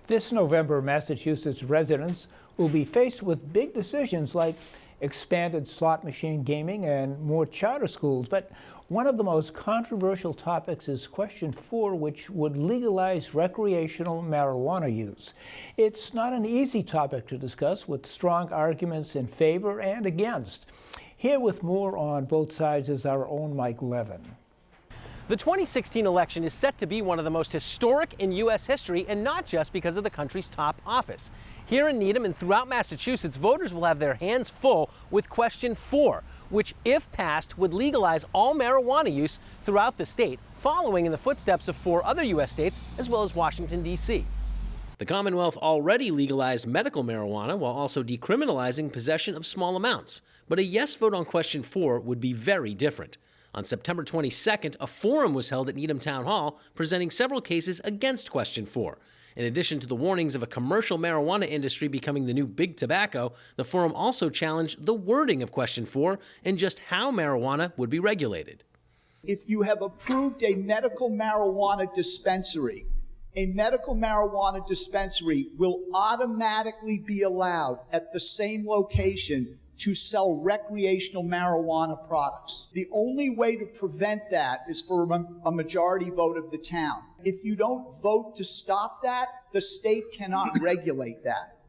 This November, Massachusetts residents will be faced with big decisions like expanded slot machine gaming and more charter schools. But one of the most controversial topics is Question 4, which would legalize recreational marijuana use. It's not an easy topic to discuss, with strong arguments in favor and against. Here with more on both sides is our own Mike Levin. The 2016 election is set to be one of the most historic in U.S. history, and not just because of the country's top office. Here in Needham and throughout Massachusetts, voters will have their hands full with Question 4, which, if passed, would legalize all marijuana use throughout the state, following in the footsteps of 4 other U.S. states, as well as Washington, D.C. The Commonwealth already legalized medical marijuana while also decriminalizing possession of small amounts. But a yes vote on Question 4 would be very different. On September 22nd, a forum was held at Needham Town Hall presenting several cases against Question 4. In addition to the warnings of a commercial marijuana industry becoming the new big tobacco, the forum also challenged the wording of Question 4 and just how marijuana would be regulated. If you have approved a medical marijuana dispensary will automatically be allowed at the same location to sell recreational marijuana products. The only way to prevent that is for a majority vote of the town. If you don't vote to stop that, the state cannot regulate that.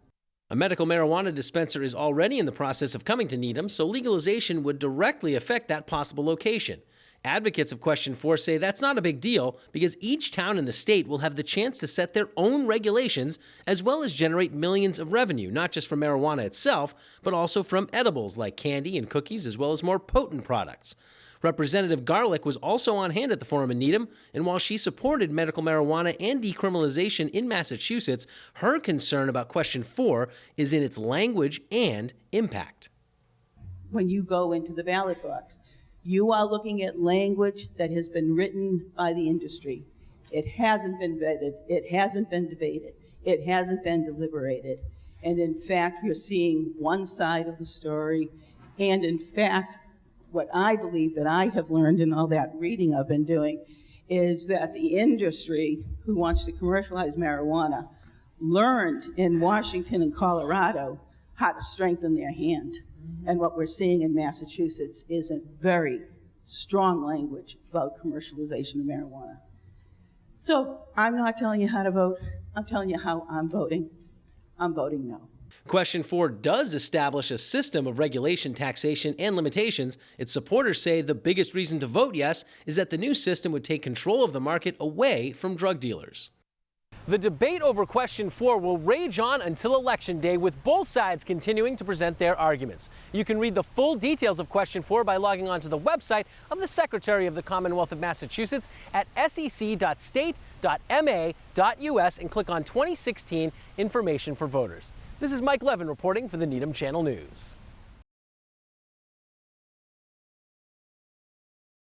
A medical marijuana dispenser is already in the process of coming to Needham, so legalization would directly affect that possible location. Advocates of Question 4 say that's not a big deal because each town in the state will have the chance to set their own regulations as well as generate millions of revenue, not just from marijuana itself, but also from edibles like candy and cookies, as well as more potent products. Representative Garlick was also on hand at the forum in Needham, and while she supported medical marijuana and decriminalization in Massachusetts, her concern about Question 4 is in its language and impact. When you go into the ballot box, you are looking at language that has been written by the industry. It hasn't been vetted, it hasn't been debated, it hasn't been deliberated. And in fact, you're seeing one side of the story. And in fact, what I believe that I have learned in all that reading I've been doing is that the industry who wants to commercialize marijuana learned in Washington and Colorado how to strengthen their hand. And what we're seeing in Massachusetts is a very strong language about commercialization of marijuana. So I'm not telling you how to vote. I'm telling you how I'm voting. I'm voting no. Question 4 does establish a system of regulation, taxation, and limitations. Its supporters say the biggest reason to vote yes is that the new system would take control of the market away from drug dealers. The debate over Question 4 will rage on until Election Day, with both sides continuing to present their arguments. You can read the full details of Question 4 by logging onto the website of the Secretary of the Commonwealth of Massachusetts at sec.state.ma.us and click on 2016 Information for Voters. This is Mike Levin reporting for the Needham Channel News.